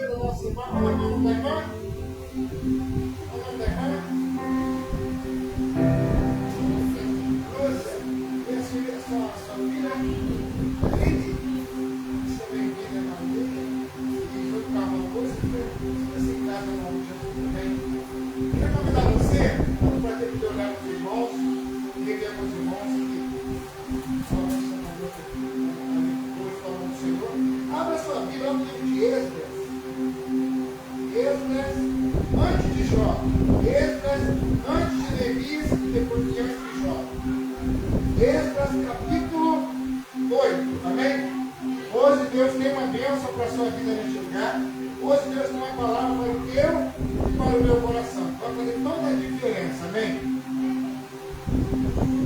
Nossa irmã, qual é o nome da irmã? Qual é o nome da irmã? Lúcia. Esse é sua filha? Lili? Você vem aqui na família e foi para uma coisa que você em casa no nome de Jesus também. Quero convidar você para ter que olhar com os irmãos e rever com os irmãos que falando do Senhor. Abra sua Bíblia no livro de Esdras. Esdras antes de Jó. Esdras antes de Neemias e depois diante de Jó. Esdras capítulo 8. Amém? Hoje Deus tem uma bênção para a sua vida neste lugar. Hoje Deus tem uma palavra para o teu e para o meu coração. Vai fazer toda a diferença. Amém?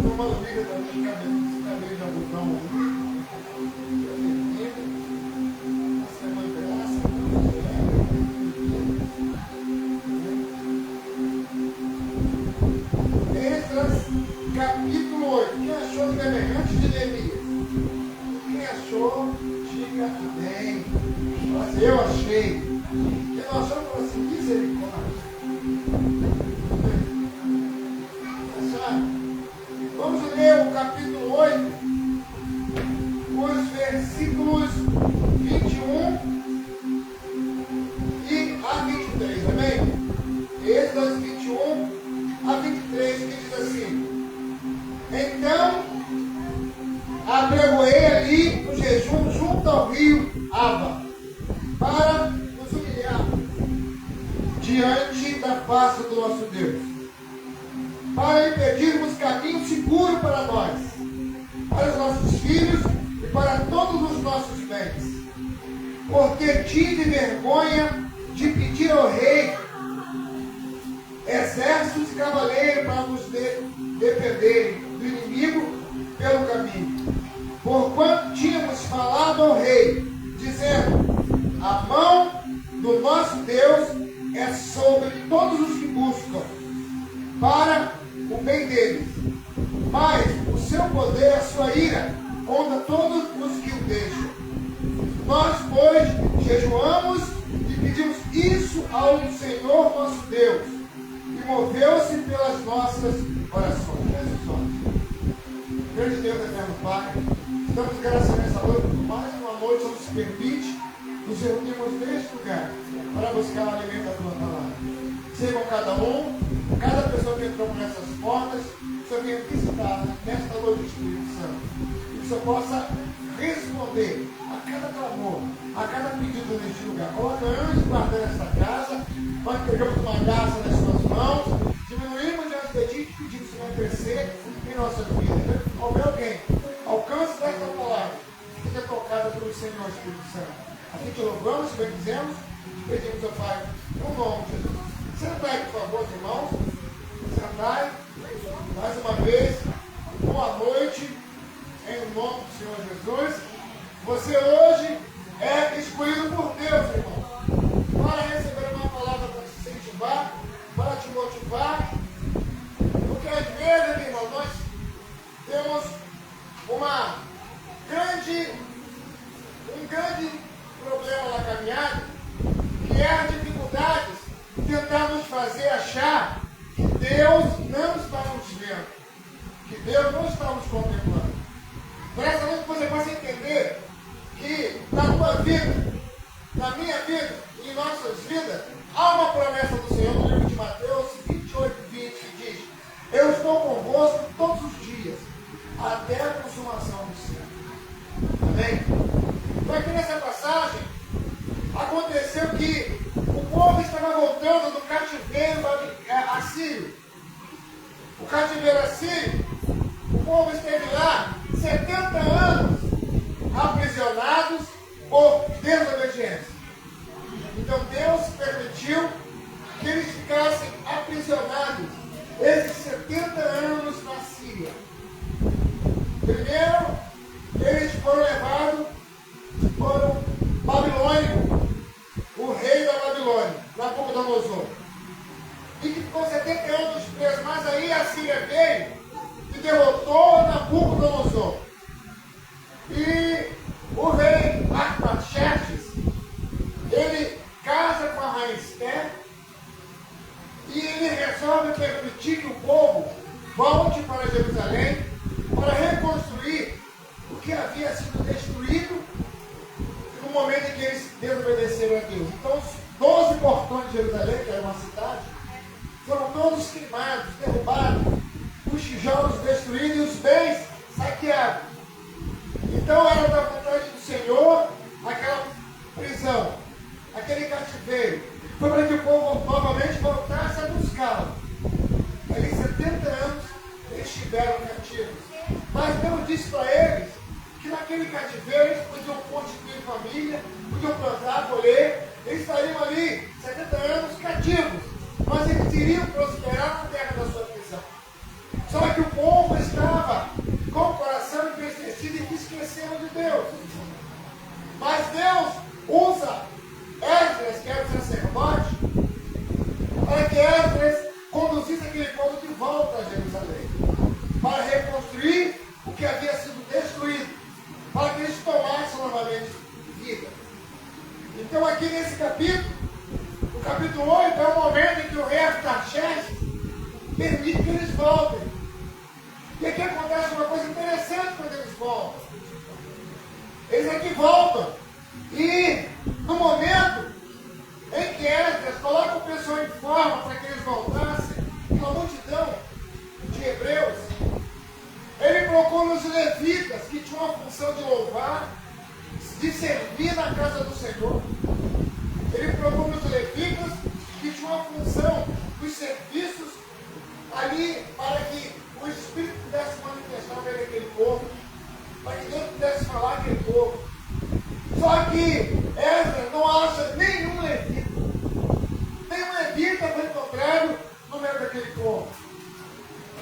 Uma amiga também, cabelo de algodão ali. Capítulo 8. Quem achou, diga bem. Antes de Neemias. Quem achou, diga bem. Mas eu achei. Quem não achou, falou assim: misericórdia. Vamos ler o capítulo 8, os versículos 21 e a 23. Amém? Esdras 21 a 23, que diz assim: então, apregoei ali no jejum junto ao rio Aba, para nos humilhar diante da face do nosso Deus, para lhe pedirmos caminho seguro para nós, para os nossos filhos e para todos os nossos bens, porque tive vergonha de pedir ao rei exércitos e cavaleiros para nos defenderem do inimigo pelo caminho. Porquanto tínhamos falado ao rei, dizendo: a mão do nosso Deus é sobre todos os que buscam, para o bem deles. Mas o seu poder é a sua ira contra todos os que o deixam. Nós, pois, jejuamos e pedimos isso ao Senhor nosso Deus, e moveu-se pelas nossas orações. Jesus, ó. Grande Deus, eterno Pai, damos graças nessa noite por mais uma noite que nos permite nos reunirmos neste lugar para buscar o alimento da tua palavra. Seja com cada pessoa que entrou por essas portas, que o Senhor venha visitar nesta noite do Espírito Santo. E que o Senhor possa responder a cada clamor, a cada pedido neste lugar. Coloca anjos guardando esta casa, nós pegamos uma graça nas suas mãos, diminuímos diante de ti e pedimos que venha crescer em nossa vida. Alguém, alcance desta palavra, seja tocada pelo Senhor Espírito Santo. Assim te louvamos, te bendizemos, pedimos ao Pai, no nome de Jesus. Sentai, por favor, irmãos. Sentai. Mais uma vez, boa noite, em nome do Senhor Jesus. Você hoje é escolhido por Deus, irmão, para receber uma palavra para te incentivar, para te motivar. Porque às vezes, meu irmão, nós temos um grande problema na caminhada, que é as dificuldades de tentar nos fazer achar que Deus não está nos vendo, que Deus não está nos contemplando. Presta muito que você possa entender que na tua vida, na minha vida e em nossas vidas, há uma promessa do Senhor no livro de Mateus 28, 20, que diz: eu estou convosco todos os dias, até a consumação do céu. Amém? Então aqui nessa passagem, aconteceu que o povo estava voltando do cativeiro assírio. O cativeiro assírio, o povo esteve lá 70 anos aprisionados por desobediência. Então Deus permitiu que eles ficassem aprisionados esses 70 anos na Síria. Primeiro, eles foram levados para o Babilônico, o rei da Babilônia, Nabucodonosor, e que ficou 70 anos preso. Mas aí a Síria veio e derrotou Nabucodonosor. E o rei Artaxerxes, ele caiu mais quer. E ele resolve permitir que o povo volte para Jerusalém para reconstruir o que havia sido destruído no momento em que eles desobedeceram a Deus. Então, os 12 portões de Jerusalém, que era uma cidade, foram todos queimados, derrubados, os tijolos destruídos e os bens saqueados. Então, era da vontade do Senhor aquela prisão, aquele cativeiro. Foi para que o povo novamente voltasse a buscá-lo. Ali 70 anos eles estiveram cativos. Mas Deus disse para eles que naquele cativeiro eles podiam constituir família, podiam plantar, colher. Eles estariam ali 70 anos cativos. Mas eles iriam prosperar na terra da sua prisão. Só que o povo estava com o coração entristecido e esqueceram de Deus. Mas Deus usa Esdras, que era o sacerdote, para que Esdras conduzisse aquele povo de volta a Jerusalém, para reconstruir o que havia sido destruído, para que eles tomassem novamente vida. Então aqui nesse capítulo, o capítulo 8 é o momento em que o rei Artaxerxes permite que eles voltem. E aqui acontece uma coisa interessante quando eles voltam. Eles aqui voltam. E no momento em que Esdras coloca o pessoal em forma para que eles voltassem, uma multidão de hebreus, ele procura os levitas que tinham a função de louvar, de servir na casa do Senhor. Ele procura os levitas que tinham a função dos serviços ali para que o Espírito pudesse manifestar sobre aquele povo, para que Deus pudesse falar aquele povo. Só que Esdras não acha nenhum levita. Nenhum levita foi encontrado no meio daquele povo.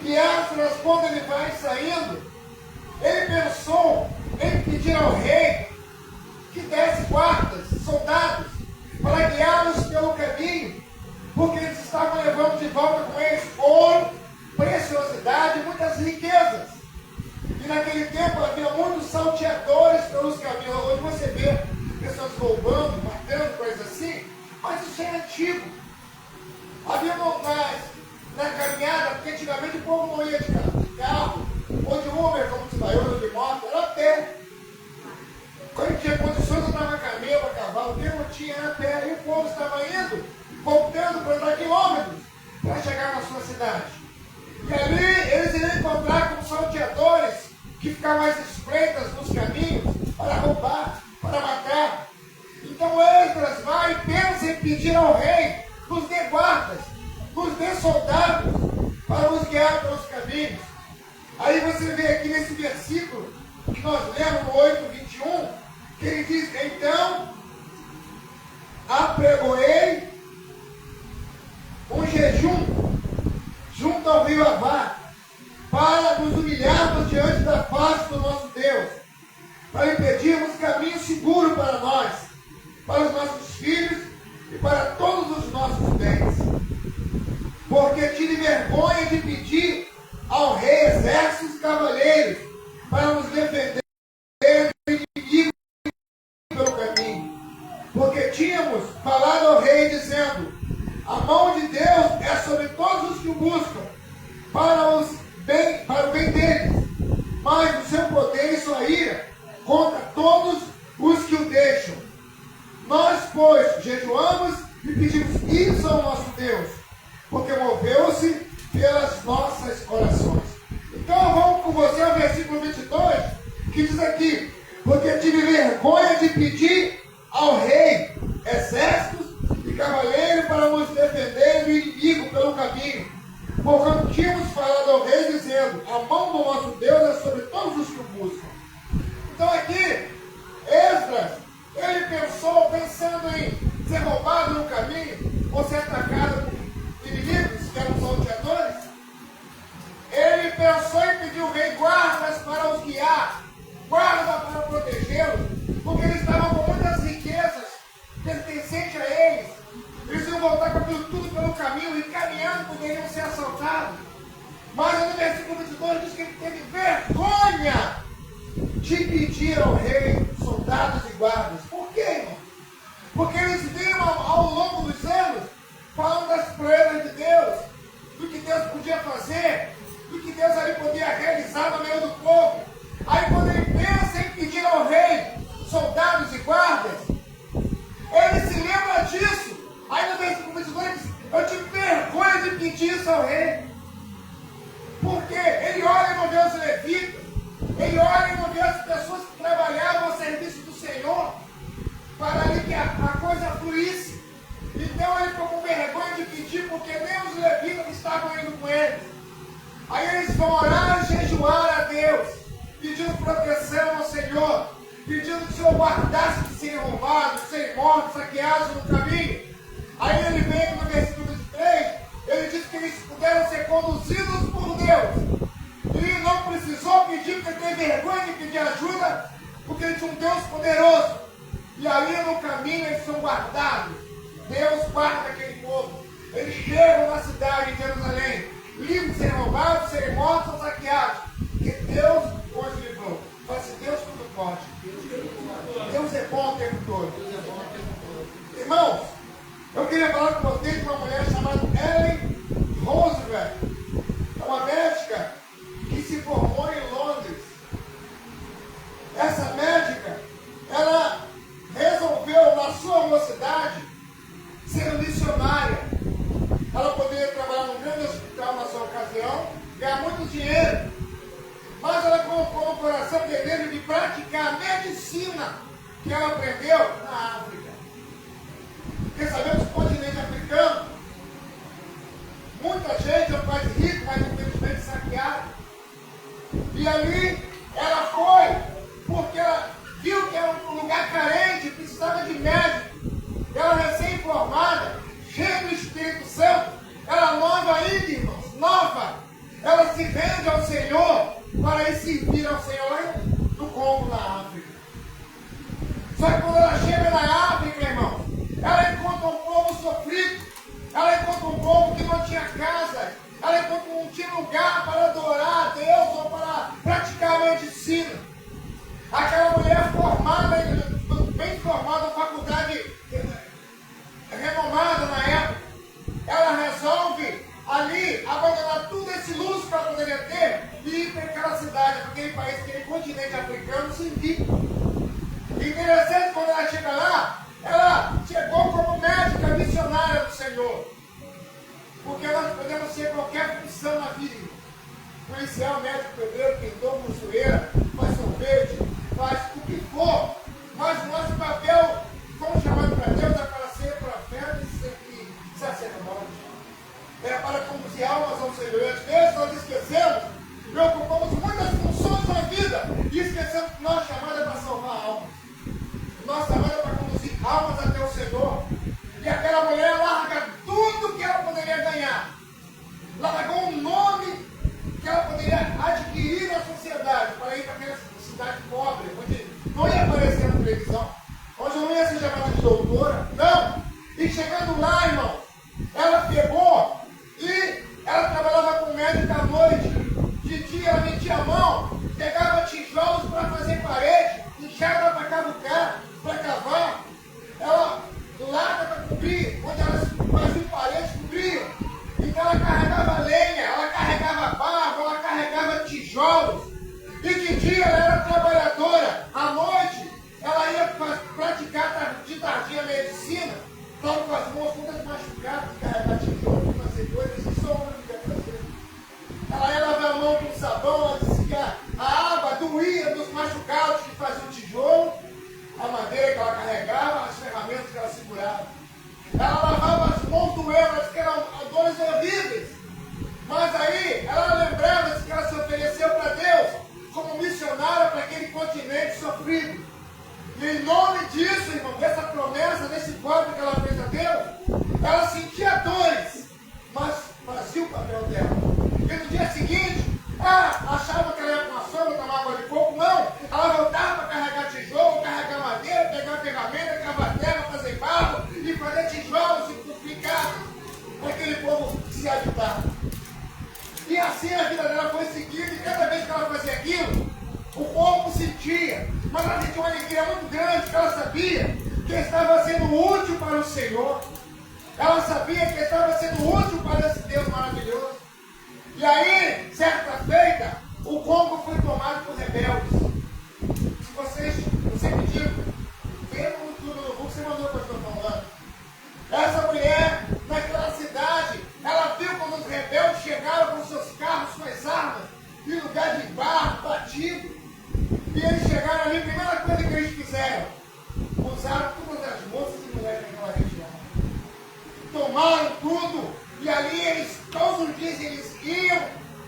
E Esdras, quando ele vai saindo, ele pensou em pedir ao rei que desse guardas, soldados, para guiá-los pelo caminho, porque eles estavam levando de volta com eles ouro, preciosidade e muitas riquezas. E naquele tempo havia muitos salteadores pelos caminhos. Hoje você vê pessoas roubando, matando, coisas assim, mas isso é antigo. Havia locais na caminhada, porque antigamente o povo não ia de carro, ou de Uber, como se vai hoje, ou de moto, era a pé. Quando tinha condições, andava camelo, a cavalo, quem não tinha era a pé. E o povo estava indo, voltando para andar quilômetros, para chegar na sua cidade. E ali eles iriam encontrar com salteadores que ficavam às espreitas nos caminhos para roubar, para matar. Então Esdras vai e pensa em pedir ao rei, nos dê guardas, nos dê soldados, para nos guiar pelos caminhos. Aí você vê aqui nesse versículo, que nós lemos no 8:21, que ele diz, então, apregoei um jejum junto ao rio Avá, para nos humilharmos diante da face do nosso Deus, para lhe pedirmos caminho seguro para nós, para os nossos filhos e para todos os nossos bens. Porque tive vergonha de pedir ao rei exércitos e cavaleiros para nos defender do inimigo pelo caminho. Porque tínhamos falado ao rei dizendo, a mão de Deus é sobre todos os que o buscam, para o bem deles, mas o seu poder e sua ira contra todos os que o deixam. Nós, pois, jejuamos e pedimos isso ao nosso Deus, porque moveu-se pelas nossas orações. Então vamos com você ao versículo 22, que diz aqui, porque tive vergonha de pedir ao rei exércitos e cavaleiros para nos defender do inimigo pelo caminho, porquanto tínhamos falado ao rei dizendo, a mão do nosso Deus é sobre todos os que o buscam. Então aqui, Esdras, ele pensou, pensando em ser roubado no caminho, ou ser atacado por inimigos, que eram salteadores, ele pensou em pedir ao rei guardas para os guiar, guardas para protegê-los, porque eles estavam com muitas riquezas pertencentes a eles. Eles iam voltar com aquilo tudo pelo caminho e caminhando poderiam ser assaltados. Mas no versículo 22 diz que ele teve vergonha de pedir ao rei soldados e guardas. Por quê, irmão? Porque eles viram ao longo dos anos vão orar e jejuar a Deus, pedindo proteção ao Senhor, pedindo que o Senhor guardasse de serem roubados, de serem mortos, saqueados no caminho. Aí ele vem no versículo 23, ele diz que eles puderam ser conduzidos por Deus. Ele não precisou pedir, porque teve vergonha de pedir ajuda, porque ele tinha um Deus poderoso. E ali no caminho eles são guardados. Deus guarda aquele povo. Eles chegam na cidade de Jerusalém, livres de serem roubados, serem mortos ou saqueados. Porque Deus os livrou. Fala assim, Deus tudo pode. Deus é bom o tempo todo. Irmãos, eu queria falar com vocês de uma mulher chamada Ellen Roosevelt. É uma médica que se formou em Londres. Essa médica, ela resolveu, na sua mocidade, ser missionária. Ela poderia trabalhar num grande hospital na sua ocasião, ganhar muito dinheiro. Mas ela colocou no coração o desejo de praticar a medicina que ela aprendeu na África. Porque sabemos que o continente africano, muita gente é um país rico, mas infelizmente saqueado. E ali ela foi, porque ela viu que era um lugar carente, precisava de médico. Ela recém-formada, cheia do Espírito Santo, ela nova ainda, irmãos, nova. Ela se rende ao Senhor para ir servir ao Senhor lá no Congo, na África. Só que quando ela chega na África, irmãos, ela encontra um povo sofrido, ela encontra um povo que não tinha casa, ela encontra não tinha lugar para adorar a Deus ou para praticar a medicina. Aquela mulher formada, bem formada, faculdade renomada na época, ela resolve ali abandonar tudo esse luxo que ela poderia ter e ir para aquela cidade, para aquele país, aquele continente africano, servir. E interessante, quando ela chega lá, ela chegou como médica missionária do Senhor. Porque nós podemos ser qualquer função na vida. Policial, médico, pedreiro, pintor, moçoeira, faz sorvete, faz o que for. Mas o nosso papel, como chamado para Deus, é para ser profeta e sacerdote. É para conduzir almas ao Senhor. E às vezes nós esquecemos, preocupamos muitas funções na vida e esquecemos que nossa chamada é para salvar almas. Nossa chamada é para conduzir almas até o Senhor. E aquela mulher larga tudo que ela poderia ganhar. Largou um nome que ela poderia adquirir na sociedade para ir para aquela cidade pobre, onde não ia aparecer na televisão, onde não ia ser chamada de doutora. Não! E chegando lá, irmão, ela pegou e ela trabalhava com médico à noite. De dia ela metia a mão, pegava tijolos para fazer parede, enxerga para cavucar, para cavar. Ela lata para cobrir, onde elas faziam parede, cobriam. Então ela carregava lenha, ela carregava barro, ela carregava tijolos. E de dia ela era trabalhadora, à noite ela ia praticar de tardia a medicina, estava com as mãos todas machucadas, carregar tijolos, fazer coisas, isso é uma vida prazer. Ela ia lavar a mão com sabão, ela disse que a água doía dos machucados que faziam tijolo, a madeira que ela carregava, as ferramentas que ela segurava. Ela lavava as mãos doendo, que eram dores horríveis. Mas aí ela lembrava que ela se ofereceu para Deus como missionária para aquele continente sofrido. E em nome disso, irmão, dessa promessa, desse voto que ela fez a Deus, ela sentia dores, mas fazia o papel dela. E no dia seguinte, achava que ela ia com a sombra, tomar água de coco. Não, ela voltava para carregar tijolo, carregar madeira, pegar ferramenta, cavar terra, fazer barro e fazer tijolos e multiplicar para aquele povo se agitar. E assim a vida dela foi seguindo, e cada vez que ela fazia aquilo, o povo sentia. Mas ela sentia uma alegria muito grande, que ela sabia que estava sendo útil para o Senhor. Ela sabia que estava sendo útil para esse Deus maravilhoso. E aí, certa feita, o Congo foi tomado por rebeldes. Eu sempre digo, vendo tudo no Google, você mandou o que eu estou falando. Essa mulher, naquela cidade, ela viu quando os rebeldes chegaram com seus carros, suas armas, em lugar de barro, batido. E eles chegaram ali, a primeira coisa que eles fizeram, usaram todas as moças e mulheres daquela região. Tomaram tudo, e ali eles, todos os dias eles iam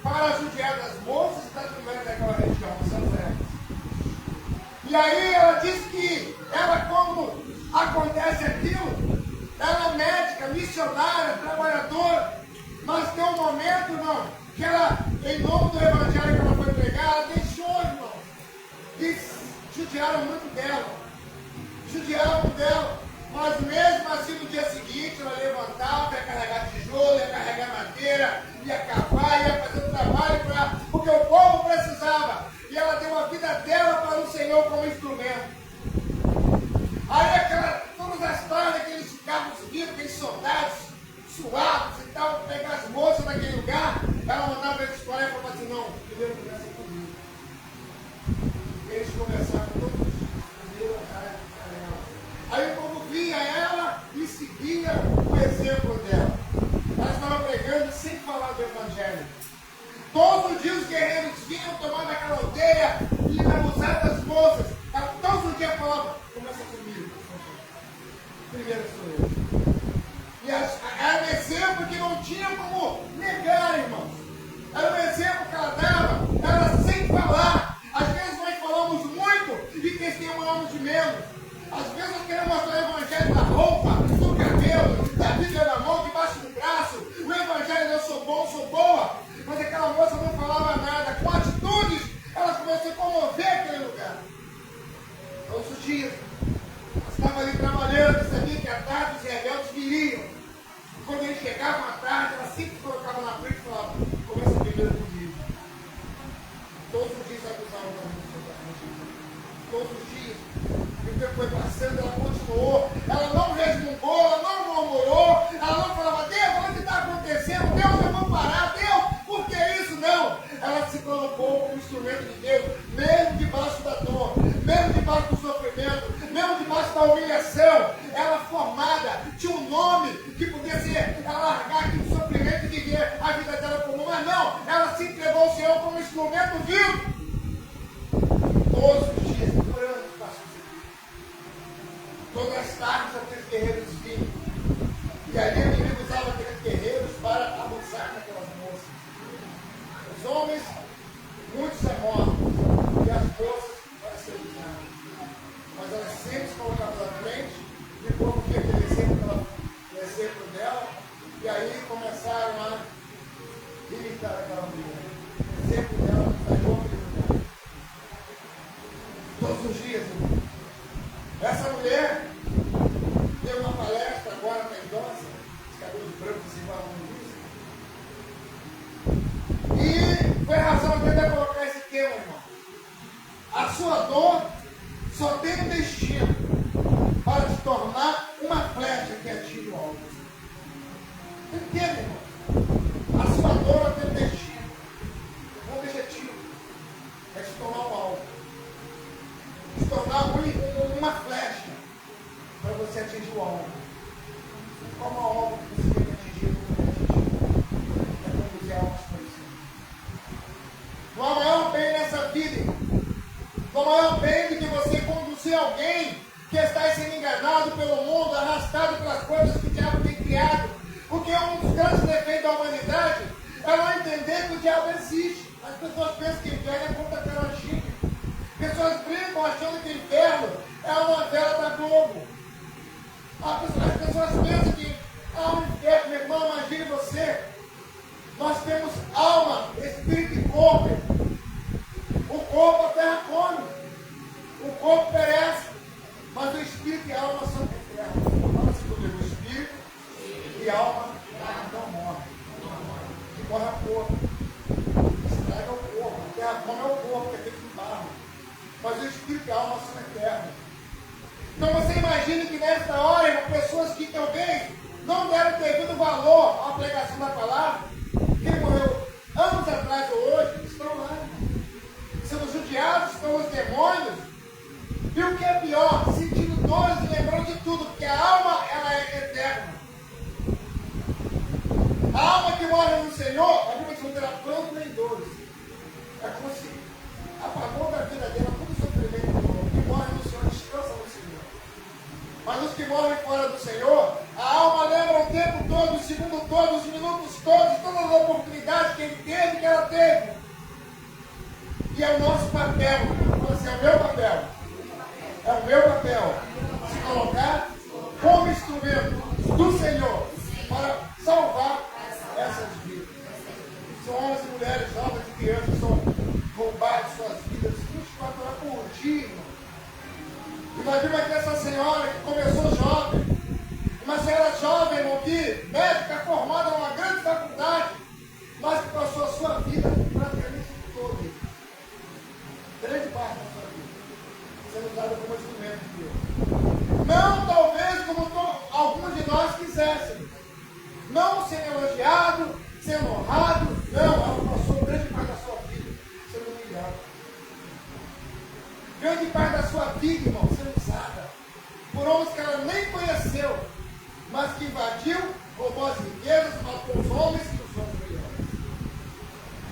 para judiar das moças e das mulheres daquela região, essas épocas. E aí ela diz que ela, como acontece aquilo, ela é médica, missionária, trabalhadora, mas tem um momento, irmão, que ela, em nome do evangelho que ela foi pregar, ela deixou, irmão, e judiaram muito dela, judiavam dela, mas mesmo assim no dia seguinte ela levantava, ia carregar tijolo, ia carregar madeira, ia cavar, ia fazer o trabalho porque o povo precisava, e ela deu a vida dela para o Senhor como instrumento. Aí todas as tardes aqueles carros vivos, aqueles soldados suados e tal, pegar as moças naquele lugar, ela mandava eles falar e falava assim, não, primeiro começa comigo. Eles conversavam todos os dias, primeiro aí o povo via ela e seguia o exemplo dela. Ela estava pregando sem falar do evangelho. Todos os dias os guerreiros vinham, tomavam aquela aldeia e abusar das moças. Ela todos os dias falava, começa comigo. Primeiro sou eu. E era um exemplo que não tinha como negar, irmãos. Era um exemplo que ela dava, ela sem falar. Às vezes nós falamos muito e testemunhamos de menos. Às vezes nós queremos mostrar o evangelho da roupa, do cabelo, da Bíblia na mão, debaixo do braço. O evangelho eu sou bom, sou boa. Mas aquela moça não falava nada. Com atitudes, ela começou a comover aquele lugar. Todos os dias. Ela estava ali trabalhando, sabia que à tarde os rebeldes viriam. E quando eles chegavam à tarde, ela sempre colocava na frente e falava, começa primeiro comigo. Todos os dias acusavam da música. Todos os dias. E o tempo foi passando, ela continuou. Ela não resmungou, ela não murmurou, ela não falava, Deus, olha o que está acontecendo? Deus, eu vou parar, Deus, por que isso? Não. Ela se colocou como instrumento de Deus, mesmo debaixo da dor, mesmo debaixo do sofrimento, mesmo debaixo da humilhação. Ela formada, tinha um nome que podia ser, ela largar aquele sofrimento e viver a vida dela comum, mas não, ela se entregou ao Senhor como instrumento vivo. Todos os dias, orando, pastor. Todas as tardes aqueles guerreiros vinham. E ali o inimigo usava aqueles guerreiros para abusar daquelas moças. Os homens, muitos são mortos. E as moças para ser usadas. Mas elas sempre se colocavam na frente. E o povo via aquele exemplo dela. E aí começaram a imitar aquela mulher. O exemplo dela saiu aquele lugar. Todos os dias, irmão. Essa mulher deu uma palestra agora na idosa, os cabelos brancos igual a e foi a razão até de eu colocar esse tema, irmão. A sua dor só tem um destino para te tornar uma flecha que atinge o alvo. Entende, irmão? A sua dor tem um destino, um objetivo, é te tornar um alvo. Se tornar uma flecha para você atingir o alvo. Qual é o alvo que você tem que atingir? É conduzir alvos para você. Não há maior bem nessa vida. Não há maior bem do que você conduzir alguém que está sendo enganado pelo mundo, arrastado pelas coisas que o diabo tem criado. Porque um dos grandes defeitos da humanidade é não entender que o diabo existe. As pessoas pensam que o inferno é contra a carochinha. Pessoas brincam achando que o inferno é uma novela da Globo. As pessoas pensam que há um inferno, meu irmão, imagine você. Nós temos alma, espírito e corpo. O corpo a terra come. O corpo perece. Mas o espírito e a alma são eternos. Fala assim comigo, o espírito e a alma não morrem. Que morre é o corpo. Estraga o corpo. A terra come é o corpo, que é feito de barro. Mas o espírito e a alma são eternos. Então você imagina que nesta hora, pessoas que talvez não deram devido valor à pregação da palavra, que morreu anos atrás ou hoje, estão lá, sendo judiados pelos demônios. E o que é pior, sentindo dores e lembrando de tudo, porque a alma ela é eterna. A alma que morre no Senhor, a Bíblia diz que não terá pranto nem dores. É como se apagou da vida dela todo o sofrimento do mundo. Que morre no Senhor, descansa no Senhor. Mas os que morrem fora do Senhor, a alma lembra o tempo todo, o segundo todo, os minutos todos, todas as oportunidades que ele teve, que ela teve. papel. Fala assim, é o meu papel. É o meu papel. Se colocar como instrumento do Senhor para salvar essas vidas. São homens e mulheres, jovens e crianças que são roubados suas vidas 24 horas por dia, irmão. E nós vimos aqui essa senhora que começou jovem. Uma senhora jovem, irmão, que médica formada numa grande faculdade, mas que passou a sua vida praticamente toda, grande parte da sua vida, sendo usada como instrumento de Deus. Não talvez como alguns de nós quisessem. Não sendo elogiado, sendo honrado. Não, ela passou grande parte da sua vida sendo humilhada. Grande parte da sua vida, irmão, sendo usada por homens que ela nem conheceu, mas que invadiu, roubou as riquezas, matou os homens e os homens melhores.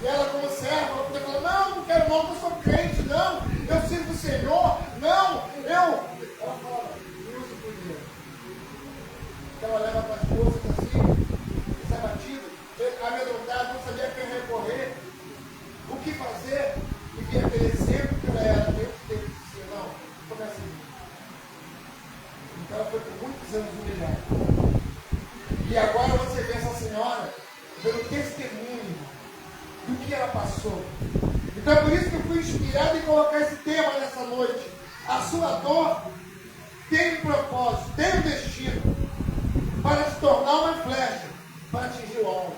E ela, como serva, ela podia falar, não quero não, eu sou crente, não, eu sirvo o Senhor, não, eu... Ela fala, me use por Deus. Então ela leva para as esposas assim, desabatido, amedrontado, não sabia a quem recorrer, o que fazer, e via aquele exemplo que ela era. Deus teve que dizer, não, começa assim. Então ela foi por muitos anos humilhada. E agora você vê essa senhora pelo testemunho do que ela passou. Então é por isso que eu fui inspirado em colocar esse tema nessa noite. A sua dor tem um propósito, tem um destino para se tornar uma flecha, para atingir o alvo.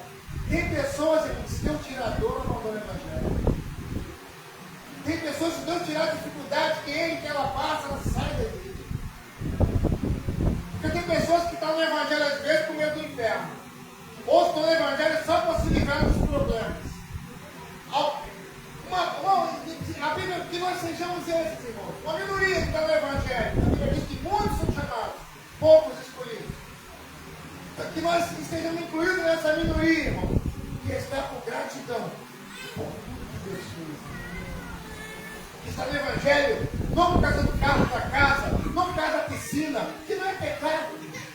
Tem pessoas que se Deus tirar a dor, não abandonam o evangelho. Tem pessoas que Deus tirar a dificuldade que ela passa, ela sai da igreja. Porque tem pessoas que estão no evangelho às vezes com medo do inferno. Ou estão no evangelho só para se livrar dos problemas. A Bíblia diz que nós sejamos esses, irmãos. Uma minoria que está no evangelho. A Bíblia diz que muitos são chamados, poucos escolhidos. Que nós estejamos incluídos nessa minoria, irmão. Que está por gratidão por tudo que Deus fez. Que está no evangelho, não por causa do carro da casa, não por causa da piscina, que não é pecado.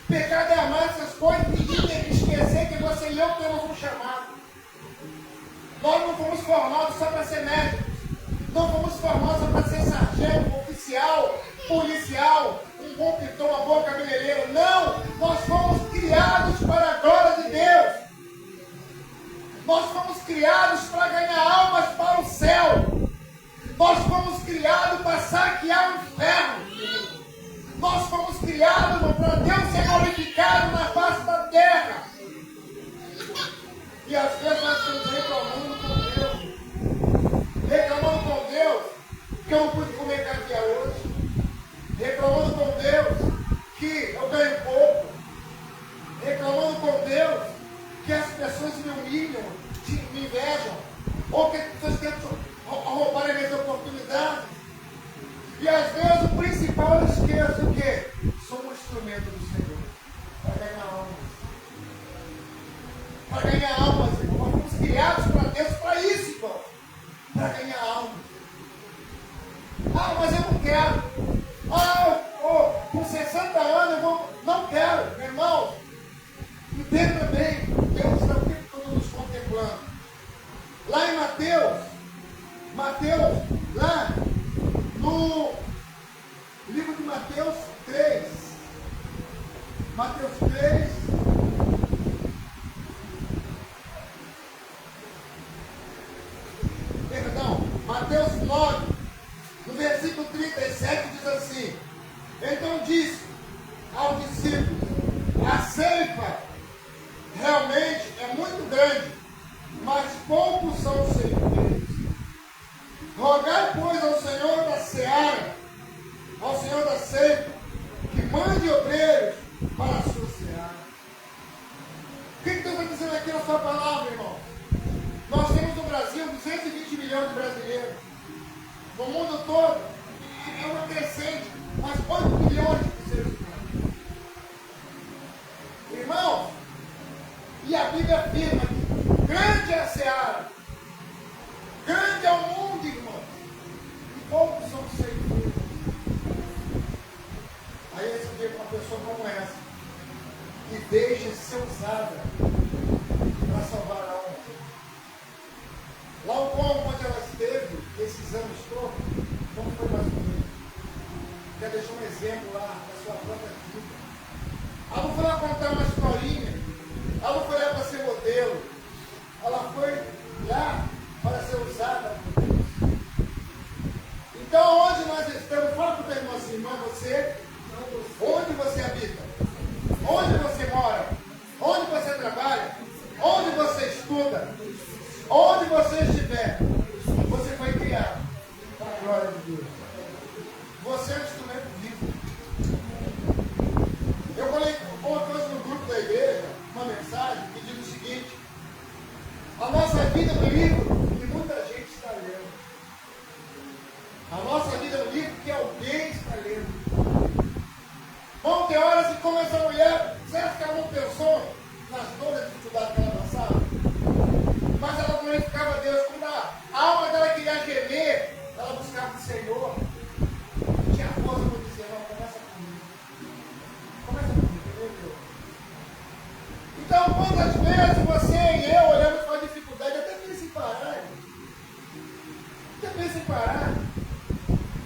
Pecado é amar essas coisas e esquecer que você e eu temos um chamado. Nós não fomos formados só para ser médicos. Não fomos formados só para ser sargento, oficial, policial, um bom pintor, uma boa cabeleireira. Não! Nós fomos criados para a glória de Deus. Nós fomos criados para ganhar almas para o céu. Nós fomos criados para saquear o inferno. Nós fomos criados para Deus ser glorificado na face da terra. E às vezes nós estamos reclamando com Deus. Reclamando com Deus que eu não pude comer caviar hoje. Reclamando com Deus que eu ganho pouco. Reclamando com Deus que as pessoas me humilham, me invejam. Ou que as pessoas tentam roubar as minhas oportunidades. E às vezes o principal eu esqueço o quê? Somos um instrumento do Senhor. Para ganhar almas. Para ganhar almas, irmão. Nós fomos criados para Deus para isso, irmão. Para ganhar almas. Ah, mas eu não quero. Com 60 anos eu vou. Não quero, meu irmão. Entenda bem. Deus está o tempo todo nos contemplando. Lá em Mateus, lá no livro de Mateus 3. Mateus 3. Mateus 9, no versículo 37, diz assim: então disse aos discípulos: a ceifa realmente é muito grande, mas poucos são os ceifeiros. Rogai, pois, ao Senhor da seara, ao Senhor da ceifa, que mande obreiros para a sua seara. O que Deus está dizendo aqui na sua palavra, irmão? Nós temos no Brasil 220 milhões de brasileiros. No mundo todo, é uma crescente, mas 8 milhões de seres humanos. Irmãos, e a Bíblia afirma que grande é a seara, grande é o mundo, irmãos, e poucos são os ceifeiros. Aí você vê uma pessoa como essa, que deixa ser usada para salvar a alma. Lá o como onde ela esteve, esses anos todos, como foi mais ou menos. Já deixou um exemplo lá da sua própria vida. Ela não foi lá contar uma historinha. Ela não foi lá para ser modelo. Ela foi lá para ser usada por Deus. Então, onde nós estamos, fala para o teu irmão assim, irmão, você, onde você habita? Onde você mora? Onde você trabalha? Onde você estuda? Onde você estiver, você foi criado para a glória de Deus. Você é um instrumento vivo. Eu falei hoje no grupo da igreja uma mensagem que diz o seguinte: a nossa vida é um livro que muita gente está lendo. A nossa vida é um livro que alguém está lendo. Vão ter horas que, como essa mulher, certo que ela não pensou nas dores e dificuldades que ela passava, mas ela glorificava a Deus. Quando a alma dela queria gemer, ela buscava o Senhor. Tinha força para dizer: não, começa comigo. Começa comigo, meu Deus. Então, quantas vezes você e eu olhamos para a dificuldade, até pensa em parar. Até pensa em parar.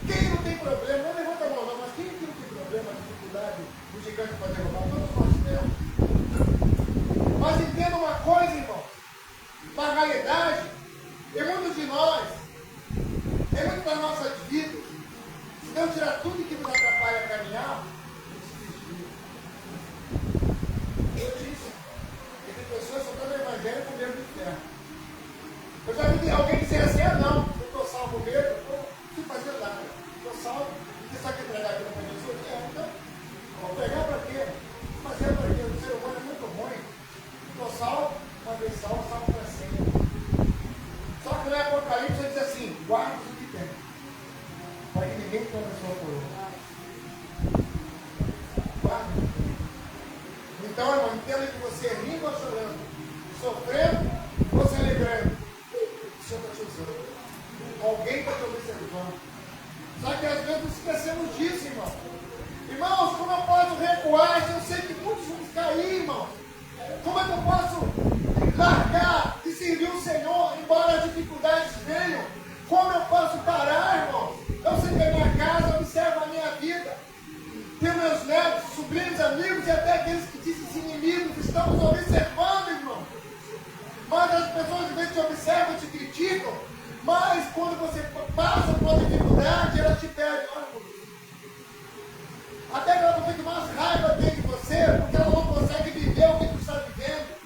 Quem não tem problema, não levanta a mão não, mas quem não tem problema, dificuldade, o gigante pode derrubar? Todos nós temos. Mas entenda uma coisa, irmão. Na realidade, em muitos de nós, em muitas das nossas vidas, se Deus tirar tudo que nos atrapalha a caminhar, eu disse que tem pessoas que estão no evangelho com medo do inferno. Eu já vi alguém dizer assim: ah não, eu estou salvo mesmo, eu estou sem fazer nada. Estou salvo, você sabe que entregar aquilo para Jesus? Então, vou pegar para quê? Fazer para quê? O ser humano é muito ruim. Estou salvo, uma vez salvo, salvo para sempre. Só que no Apocalipse ele diz assim: guarda o que tem, para que ninguém tome a sua coroa. Guarda o que tem. Então, irmão, entenda que você é rindo ou chorando, sofrendo ou se alegrando. O Senhor está te usando. Alguém está te observando. Só que às vezes nos esquecemos disso, irmão. Irmãos, como eu posso recuar se eu sei que muitos vão cair, irmão? Como é que eu posso largar e servir o Senhor, embora as dificuldades venham? Como eu posso parar, irmão? Eu sei que a minha casa observa a minha vida. Tenho meus netos, sobrinhos, amigos e até aqueles que dizem inimigos estão nos observando, irmão. Mas as pessoas às vezes te observam, te criticam, mas quando você passa por uma dificuldade, elas te pedem: olha, até que ela não fique mais raiva dentro de você, porque ela não consegue viver o que tu está vivendo.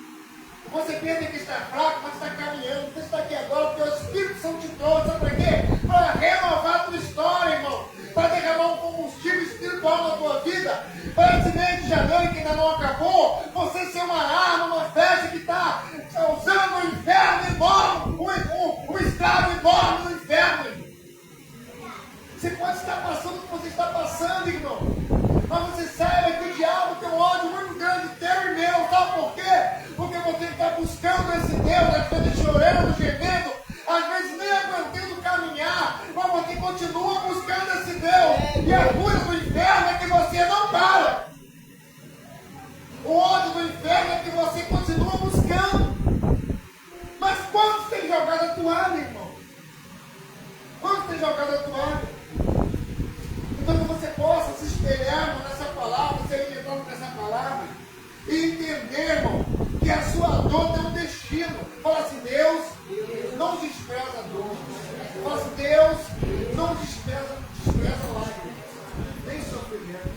Você pensa que está fraco, mas está caminhando. Você está aqui agora porque o Espírito Santo te trouxe. Sabe para quê? Para renovar a tua história, irmão. Para derramar um combustível espiritual na tua vida. Para esse mês de janeiro que ainda não acabou, você ser uma arma, uma flecha que está usando o inferno enorme, um escravo enorme no inferno, irmão. Você pode estar passando o que você está passando, irmão. Mas você saiba que o diabo tem um ódio muito grande teu e meu. Sabe por quê? Porque você está buscando esse Deus, às vezes chorando, gemendo, às vezes nem aguentando caminhar, mas você continua buscando esse Deus. E a cura do inferno é que você não para. O ódio do inferno é que você continua buscando. Mas quantos tem jogado a toalha, irmão? Quantos tem jogado a toalha? Então que você possa se espelhar nessa palavra, se alimentando nessa palavra, e entender, irmão, que a sua dor tem um destino. Fala assim: Deus não despreza a dor. Fala assim: Deus não despreza lágrimas, nem sofrimento.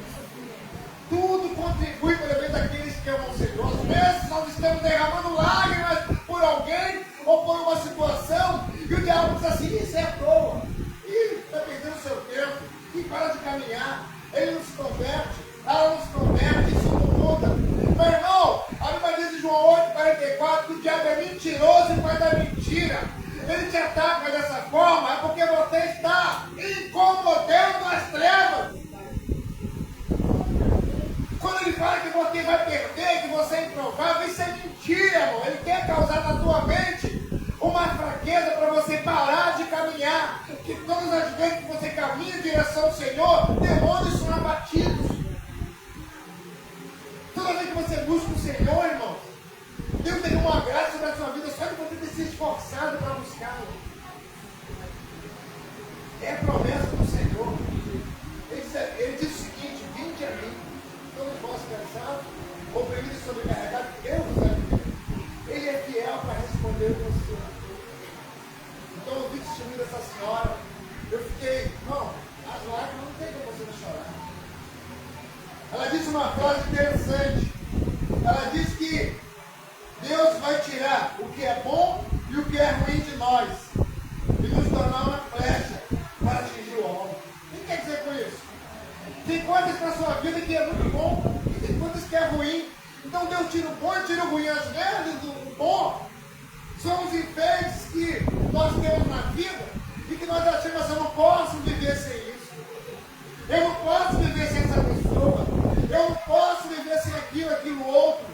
Tudo contribui para o bem daqueles que amam o Senhor. Às vezes nós estamos derramando lágrimas por alguém ou por uma situação, e o diabo diz assim: isso é à toa. Ih, está perdendo o seu tempo. E para de caminhar. Ele não se converte, ela não se converte, isso não muda. Meu irmão, a Bíblia diz em João 8,44 que o diabo é mentiroso e pai da mentira. Ele te ataca dessa forma é porque você está incomodando as trevas. Quando ele fala que você vai perder, que você é improvável, isso é mentira, irmão. Ele quer causar na tua mente uma fraqueza para você parar de caminhar. Que todas as vezes que você caminha em direção ao Senhor, demônios são abatidos. Toda vez que você busca o Senhor, irmão, Deus tem uma graça sobre a sua vida só de você ter se esforçado para buscá-lo. É a promessa do sobrecarregado, Deus vai viver. Ele é fiel para responder você. Então eu vi o testemunho dessa senhora. Eu fiquei, não, as lágrimas não tem como você não chorar. Ela disse uma frase interessante. Ela disse que Deus vai tirar o que é bom e o que é ruim de nós e nos tornar uma flecha para atingir o alvo. O que quer dizer com isso? Tem coisas na sua vida que é muito bom e tem coisas que é ruim. Então Deus tira o bom e tira o ruim. Às vezes o bom são os enfeites que nós temos na vida e que nós achamos assim, eu não posso viver sem isso. Eu não posso viver sem essa pessoa. Eu não posso viver sem aquilo outro.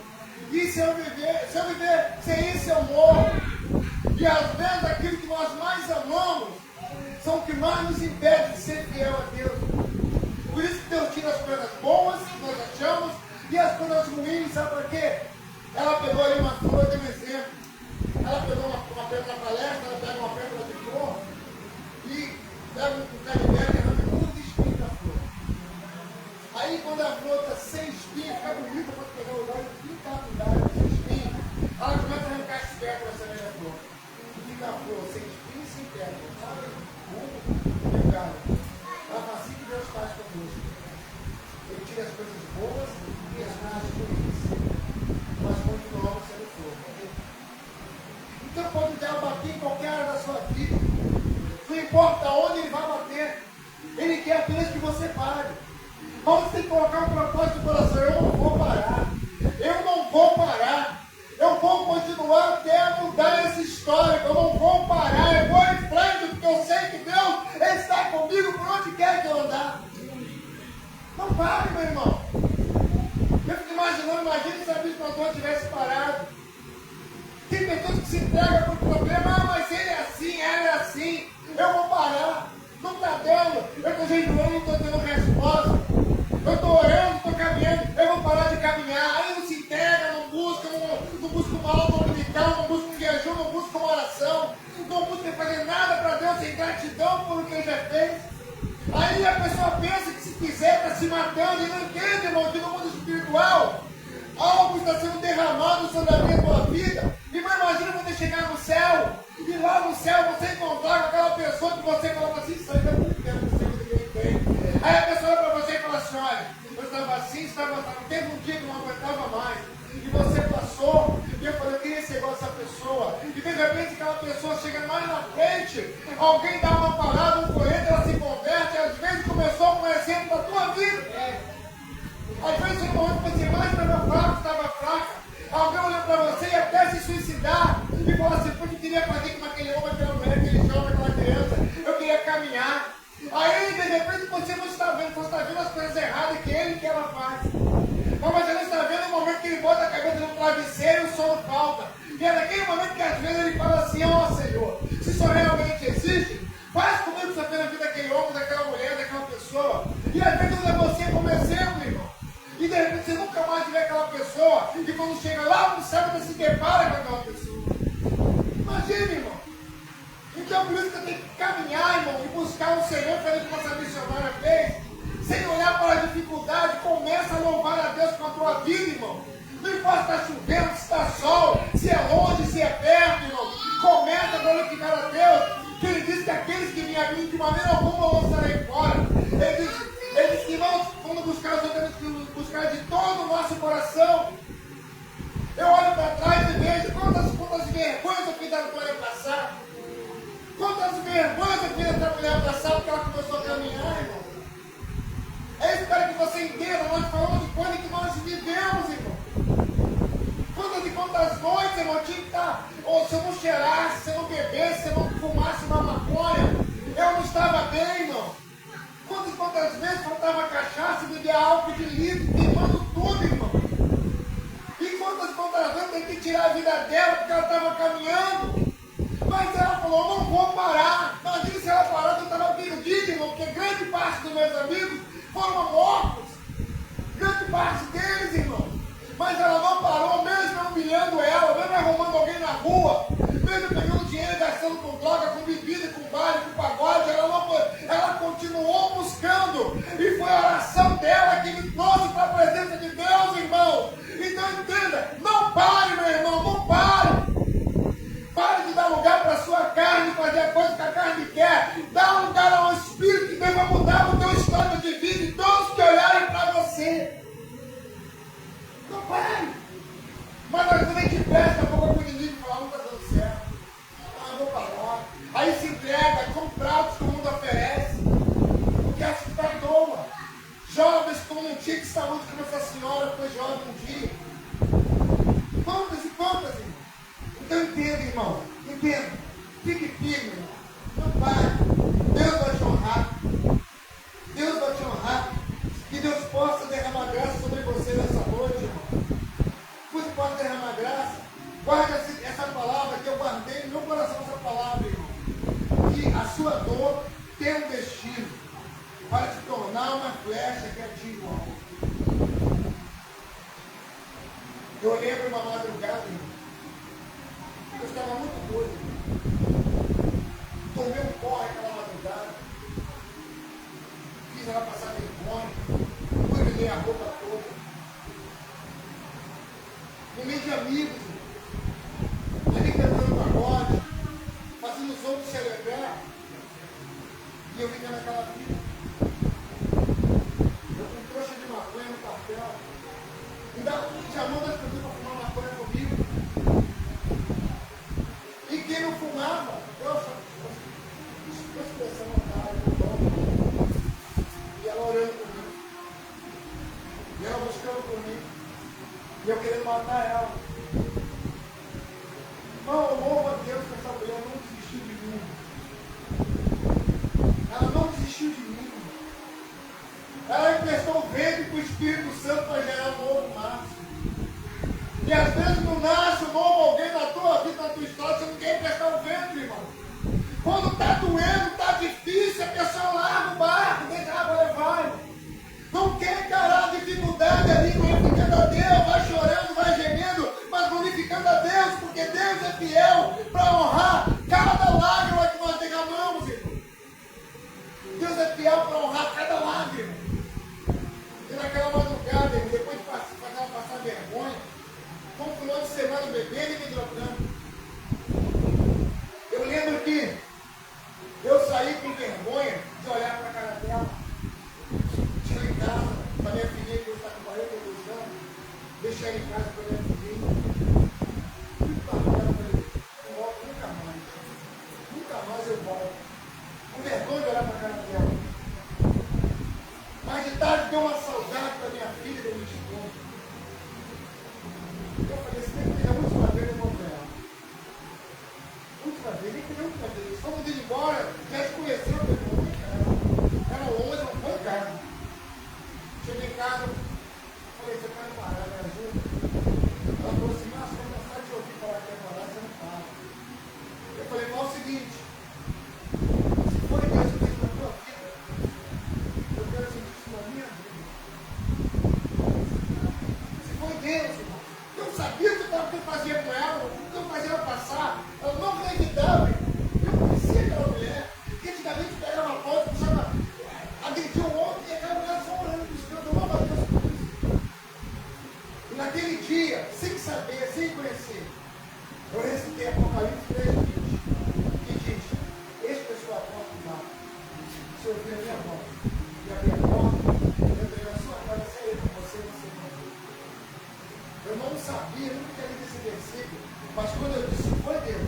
E se eu viver sem isso, eu morro. E às vezes aquilo que nós mais amamos são o que mais nos impede de ser fiel a Deus. Por isso que Deus tira as coisas boas que nós achamos e as coisas ruins, sabe por quê? Ela pegou ali uma flor, deu um exemplo. Ela pegou uma pedra na palestra, ela pega uma pedra de flor e pega um canivete e arranca tudo de espinho da flor. Aí quando a flor está sem espinho, fica bonita para pegar o lugar e fica sem espinho. Ela começa a arrancar as pétalas também da flor. E fica a flor sem espinho e sem pétalas. Sabe? Legal. Ela faz assim que Deus faz conosco. Ele tira as coisas boas e as coisas ruins. Nós continuamos sendo flor. Então quando o diabo bater em qualquer área da sua vida, não importa onde ele vai bater, ele quer apenas que você pare. Mas você tem que colocar um propósito no coração. Eu não vou parar. Eu não vou parar. Eu vou continuar até mudar essa história. Eu não vou parar. Eu vou em frente, porque eu sei que Deus está comigo por onde quer que eu andar. Não pare, meu irmão. Eu fico imaginando, imagine se a Bispo Antônio tivesse parado. Tem pessoas que se entregam por problema. Ah, mas ele é assim, ela é assim. Eu vou parar. Não está dando. Eu estou jejuando, não estou tendo resposta. Eu estou orando, estou caminhando. Eu vou parar de caminhar. Aí não se entrega, não busca uma aula dominical, não busca um jejum, não busca uma oração. Não busca fazer nada para Deus sem gratidão por o que ele já fez. Aí a pessoa pensa que se quiser está se matando. E não entende, irmão, que no mundo espiritual algo está sendo derramado sobre a tua vida. Irmão, imagina você chegar no céu e lá no céu você encontrar com aquela pessoa que você coloca assim, isso aí é muito tempo, não sei o que ninguém tem. Aí a pessoa olha para você e fala assim, olha, eu estava assim, teve um dia que não aguentava mais. E você passou, e eu falei, eu queria ser igual essa pessoa. E de repente aquela pessoa chega mais na frente, alguém dá uma parada, um corrente, ela se converte, às vezes começou com um exemplo da tua vida. Às vezes no momento que você mais estava fraco, estava fraca. Alguém olhou para você e até se suicidar. E fala assim, porque eu queria fazer como aquele homem, aquela mulher, aquele jovem, aquela criança. Eu queria caminhar. Aí de repente você não está vendo, você está vendo as coisas erradas que ele e que ela faz. Mas você não está vendo o momento que ele bota a cabeça no travesseiro e o sono falta. E é naquele momento que às vezes ele fala assim, ó Senhor, se isso realmente existe, faz comigo que você fez na vida daquele homem, daquela mulher, daquela pessoa. E às vezes é você como exemplo, irmão. E de repente você nunca mais vê aquela pessoa. E quando chega lá no céu, você se depara com aquela pessoa. Imagina, irmão. Então por isso que eu tenho que caminhar, irmão, e buscar o Senhor, fazer como essa missionária fez. Sem olhar para a dificuldade, começa a louvar a Deus com a tua vida, irmão. Não importa se está chovendo, se está sol, se é longe, se é perto, irmão. Começa a glorificar a Deus. Que ele diz que aqueles que vêm a mim de maneira alguma eu lançarei fora. Ele diz que nós vamos buscar, nós temos que buscar de todo o nosso coração. Eu olho para trás e vejo quantas vergonhas eu fiz da mulher passar. Quantas vergonhas eu fiz da mulher passar porque ela começou a caminhar, irmão. É isso, cara, que você entenda. Nós falamos de coisas que nós vivemos, irmão. Quantas noites, irmão, tinha que estar. Ou se eu não cheirasse, se eu não bebesse, se eu não fumasse uma maconha, eu não estava bem, irmão. Quantas vezes faltava cachaça e bebia álcool de litro, queimando tudo, irmão. E quantas vezes tem que tirar a vida dela porque ela estava caminhando. Mas ela falou, não vou parar. Imagina se ela parasse, eu estava perdido, irmão, porque grande parte dos meus amigos foram mortos. Grande parte deles, irmão. Mas ela não parou, mesmo humilhando ela, mesmo arrumando alguém na rua, mesmo pegando dinheiro e gastando com droga, com bebida, com baile, com pagode, ela continuou buscando. E foi a oração dela que me trouxe para a presença de Deus, irmão. Então entenda, irmão. Entenda. Fique firme, irmão. Não pare. Deus vai te honrar. Deus vai te honrar. Que Deus possa derramar graça sobre você nessa noite, irmão. Você pode derramar graça. Guarde essa palavra que eu guardei no meu coração, essa palavra, irmão. Que a sua dor tem um destino para te tornar uma flecha que atinge o alvo. Eu lembro uma madrugada, irmão. Eu estava muito doido, irmão. Tomei um porre aquela madrugada. Fiz ela passar vergonha. Urinei a roupa toda. No meio de amigos, irmão. Ali cantando pagode, fazendo os outros celebrar. E eu fiquei naquela vida. Eu com trouxa de maconha no papel. Ainda chamando as pessoas para fumar maconha comigo. E quem não fumava, eu expressão otária, e ela orando por mim. E ela buscando por mim. E eu querendo matar ela. Irmão, eu louvo a Deus que essa mulher não desistiu de mim. Ela não desistiu de mim. Ela emprestou o ventre para o Espírito Santo para gerar um novo nasce. E às vezes não nasce um novo alguém na tua vida, na tua história, você não quer emprestar o ventre, irmão. Quando está doendo, está difícil, a pessoa larga o barco, deixa a água levar, irmão. Não quer encarar a dificuldade ali, glorificando a Deus, vai chorando, vai gemendo, mas glorificando a Deus, porque Deus é fiel para honrar cada lágrima que nós derramamos, irmão. Deus é fiel para honrar cada lágrima. E naquela madrugada, irmão, depois de fazer ela passar vergonha, como final de semana bebendo e me drogando. Eu lembro que eu saí com vergonha de olhar para a cara dela. Tinha em casa, para minha filhinha que está com 42 anos, deixei ela em casa para minha filhinha. Fui para ela, falei, não volto nunca mais. Nunca mais eu volto. Com vergonha de olhar para a cara dela. Mais de tarde deu uma saudade da minha filha e da minha esposa. Eu falei, você tem que ter a última vez eu vou para ela. Última vez, nem que última vez. Quando eu ir embora, já se conheceu, eu falei, vou em casa. Era longe, eu vou em casa. Cheguei em casa, falei, você pode parar, me ajuda? Ela falou assim, nossa, eu não sabe de ouvir falar que é morar, você não para. Eu falei, mas é o seguinte, se for Deus que fez na tua vida, eu quero sentir isso na minha vida. Se foi Deus, irmão, eu sabia o que eu fazia com ela, o que eu fazia ela passar, ela não acreditava. Eu conhecia aquela mulher, que antigamente pegava uma foto, puxava, agredia um outro e aquela mulher só orando para o Senhor, eu louvo a Deus por isso. E naquele dia, sem saber, sem conhecer, eu recitei Apocalipse 3:20, que diz, este é a sua porta do mar. Se eu ouvir a minha voz e abrir a porta, eu entrei na sua casa, saí com você, você não. Eu não sabia, nunca tinha lido esse versículo, mas quando eu disse, foi Deus,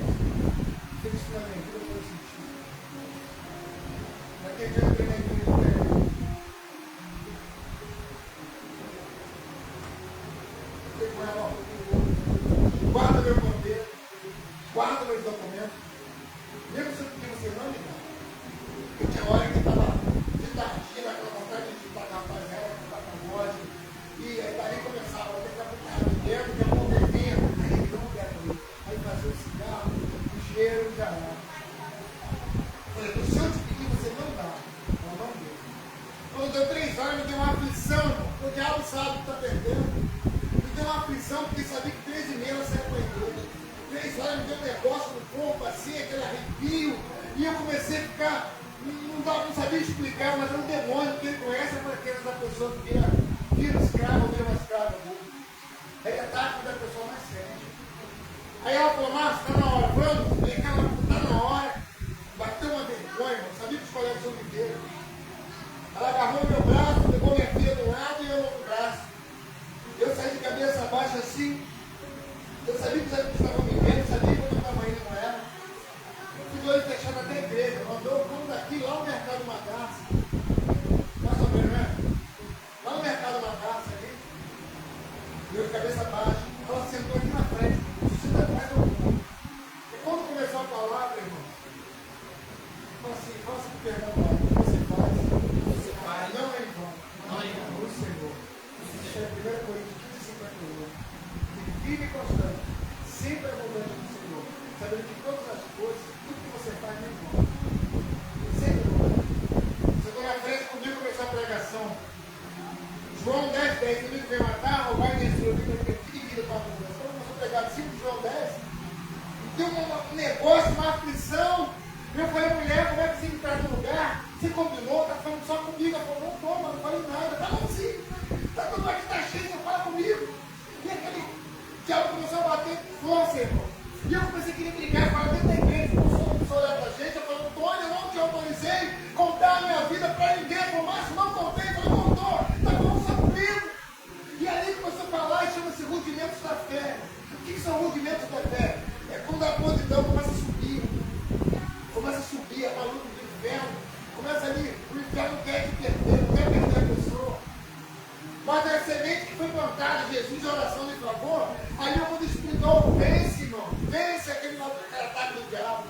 fez isso na minha vida, eu falei sentido. Naquele dia eu entrei na igreja de Deus. Eu falei com ela, ó, guarda meu bandeira, guarda meus documentos, mesmo se você não me dá. Eu tinha hora que estava de tardia, naquela vontade de pagar para ela, pagar para nós, e aí dali começava, eu tenho que aplicar de dentro, que é um bebendo, aí não quero ir. Aí fazer o cigarro, o cheiro, já era. Falei, se eu te pedir, você não dá. Ela não deu. Quando deu 3 horas, me deu uma aflição, irmão. O diabo sabe que está perdendo. Me deu uma aflição, porque sabia que 3h30 ela saiu com a igreja. 3 horas me deu um negócio no corpo, assim, aquele arrepio. E eu comecei a ficar, não sabia explicar, mas era um demônio, porque ele conhece a fraqueza da pessoa que vira escravo, vira uma escrava dele. Aí é tático da pessoa mais sente. Aí ela falou, Márcio, está na hora, vamos, vem cá, está na hora. Bateu uma vergonha, não sabia que os colegas são inteiros. Ela agarrou meu braço, pegou minha filha do lado e eu no outro braço. Eu saí de cabeça baixa assim. Eu sabia que eles estavam me vendo, sabia que eu estava indo com ela. Eu fui de olho fechado até a igreja, mandou vamos daqui lá no mercado uma graça. Mais ou menos, né? Lá no mercado uma graça ali. Eu de cabeça baixa. Ela sentou aqui na frente, senta atrás do mundo. firme e constante, sempre abundante no Senhor, sabendo que todas as coisas, tudo que você faz, não importa. Sempre abundante. Você está na frente comigo, começou a pregação. João 10:10, o inimigo veio matar, roubar e destruir, o inimigo tem vida para a abundância. Então, começou a pregar 5 João 10. Tem um negócio, uma aflição. Eu falei, mulher, como é que você entrar no lugar? Você combinou, tá falando só comigo. Ela falou, não tô, mas não falei nada. Tá bom sim. Tá tudo aqui, tá cheio, você fala comigo. E aquele diabo começou a bater com força, irmão. E eu comecei a querer brigar, falar dentro da igreja. Começou a olhar pra gente, eu falei, Antônio, eu não te autorizei contar a minha vida pra ninguém. Eu falei, Márcio, não contei. Eu falei, contou, tá falando só comigo. E aí começou a falar e chama-se rudimentos da fé. O que são rudimentos da fé? É quando a podridão começa a subir. Começa a subir a barulho do inferno. Começa ali, o inferno quer te perder, não quer perder a pessoa. Mas a semente que foi plantada, Jesus, a oração de favor, ali o mundo espiritual vence, irmão. Vence aquele ataque do diabo.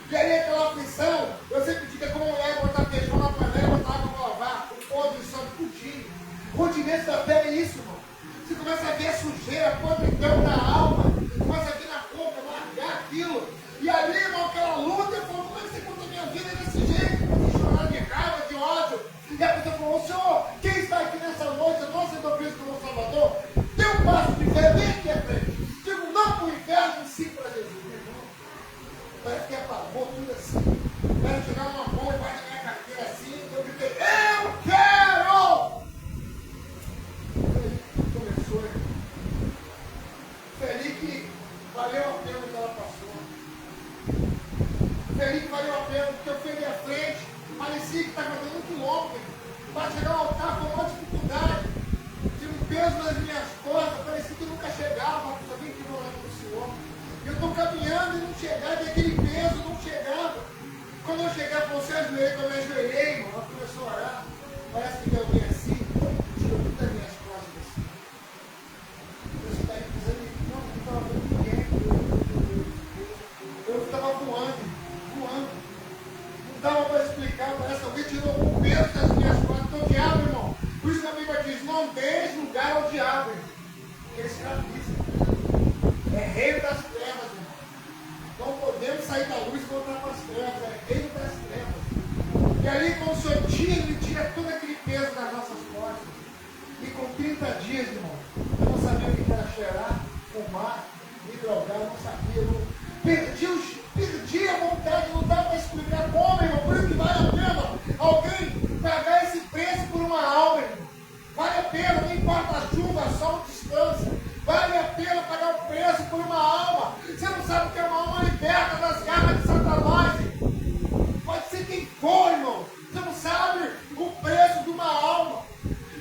E aí aquela aflição, eu sempre digo, é como mulher botar feijão na panela e botar água para lavar. O podre sobe tudinho. O rudimento da fé é isso, irmão. Você começa a ver a sujeira, a podridão da alma. Começa a vir na boca, largar aquilo. E ali, irmão, aquela luta, eu falo, como é que você conta a minha vida desse jeito? Eu chorar de raiva, de ódio. E a pessoa falou, Senhor, quem está aqui nessa noite, não sendo Cristo como Salvador, dê um passo de fé, vem aqui à frente. Digo não para o inferno, sim para Jesus, meu irmão. Parece que apagou tudo assim. Parece chegar uma mão e vai na minha carteira assim, eu gritei, eu quero! Começou, irmão. Feliz que valeu a pena o que ela passou. Feliz que valeu a pena, porque eu fui ali à frente, parecia que estava dando 1 quilômetro. Para chegar ao altar foi uma dificuldade. Tinha um peso nas minhas costas, parecia que nunca chegava, só vim aqui no nome do Senhor. E eu estou caminhando e não chegava, e aquele peso não chegava. Quando eu chegar, você ajoelhei, quando eu ajoelhei, irmão, ela começou a orar. Parece que deu alguém assim, tirou tudo das minhas costas assim. Você está aí pisando e não estava vendo ninguém. Eu estava voando. Não dava para explicar, parece que alguém tirou o peso das minhas costas. Então o diabo, irmão, por isso que a Bíblia diz, não deixe lugar ao diabo, irmão. Porque ele escraviza. É reino das trevas, irmão. Não podemos sair da luz e voltar para as trevas. É reino das trevas. E ali, com o Senhor tira, ele tira todo aquele peso das nossas costas. E com 30 dias, irmão, eu não sabia o que era cheirar, fumar, me drogar, eu não sabia. Eu perdi a vontade, não dá para explicar como, irmão. Por isso que vale a pena alguém pagar esse preço por uma alma, irmão. Vale a pena, não importa a chuva, sol, distância. Vale a pena pagar o preço por uma alma. Você não sabe o que é uma alma liberta das garras de Satanás, irmão. Pode ser quem for, irmão. Você não sabe o preço de uma alma.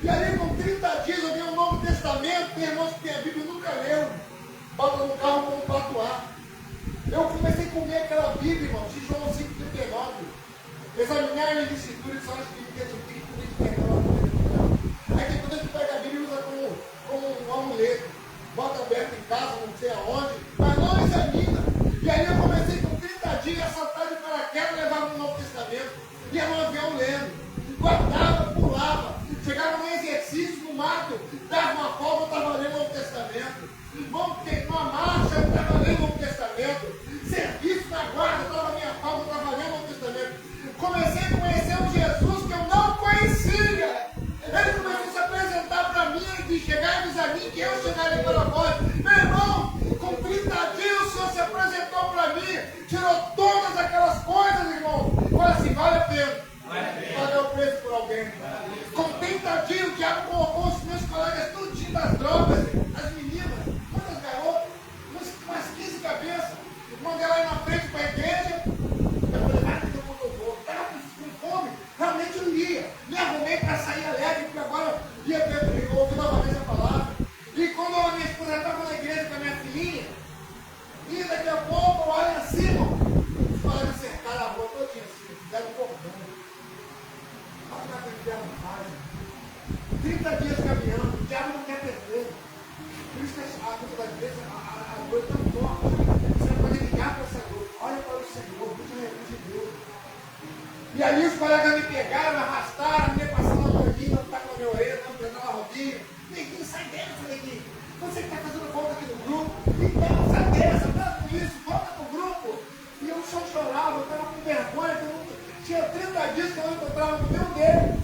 E ali com 30 dias eu vi o Novo Testamento. Tem irmãos que tem a Bíblia e nunca leu. Bota no carro com um patuar. Eu comecei a comer aquela Bíblia, irmão, de João 5,39. Examinar as escrituras são as que tem que comer de pegar. Aí tem quando a gente pega a Bíblia e usa como um amuleto. Bota aberto em casa, não sei aonde, mas não examina. E aí eu comecei com 30 dias a saltar de paraquedas e levava no Novo Testamento. Ia no avião lendo. Guardava, pulava. Chegava no exercício, no mato, dava uma folga, eu estava lendo o Novo Testamento. Irmão, numa marcha, eu estava lendo o Novo Testamento. Serviço na guarda, eu estava minha falta, eu estava lendo o Novo Testamento. Comecei a conhecer um Jesus que eu não conhecia. Ele começou a se apresentar para mim e chegar a mim que eu chegaria para vós. Meu irmão, com 30 dias o Senhor se apresentou para mim, tirou todas aquelas coisas, irmão. Fala assim, vale a pena. Pagar o preço por alguém. Com 30 dias o diabo colocou os meus colegas tudinho das drogas, as meninas, quantas garotas, umas 15 cabeças. Mandei ela ir na frente para a igreja. Eu falei, vai que todo mundo eu vou. Estava com fome, realmente eu ia. Me arrumei para sair alegre, porque agora ia ouvir novamente a palavra. E quando a minha esposa estava na igreja com a minha filhinha, e daqui a pouco, olha assim, irmão, os colegas cercaram a rua todinha assim, deram um cordão. Olha como é que o inferno faz. 30 dias caminhando, o diabo não quer perder. Por isso que a coisa da igreja, a dor é tão forte. Você não pode ligar para essa dor. Olha para o Senhor, busca o recurso de Deus. E aí os colegas me pegaram, arrastaram, me passaram a rodinha, não está com a minha orelha, não pegando a rodinha. Neguinho, sai dentro, neguinho. Você que está fazendo falta aqui no grupo. Então, sabe essa? Para com isso, volta pro grupo. E eu só chorava, eu estava com vergonha, tinha 30 dias que eu não encontrava no meu dele.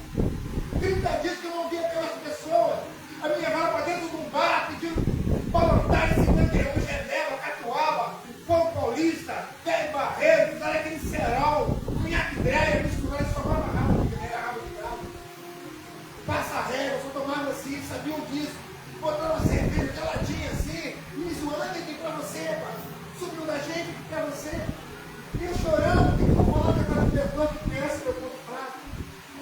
30 dias que eu não via aquelas pessoas. A minha levaram para dentro de um bar, pedindo voluntário em 51, Genebra, Catuaba, Fogo Paulista, Velho Barreiro, fizeram aquele cerol, cunhaque dreia, misturando, só tomava rabo de guerreira, rabo de galo. Passa régua, só tomava assim, sabiam disso. Botaram uma cerveja geladinha assim, me zoando aqui pra você, pai. Subiu da gente aqui pra você. E eu chorando, o que eu vou falar com aquela pessoa que pensa que eu tô fraco?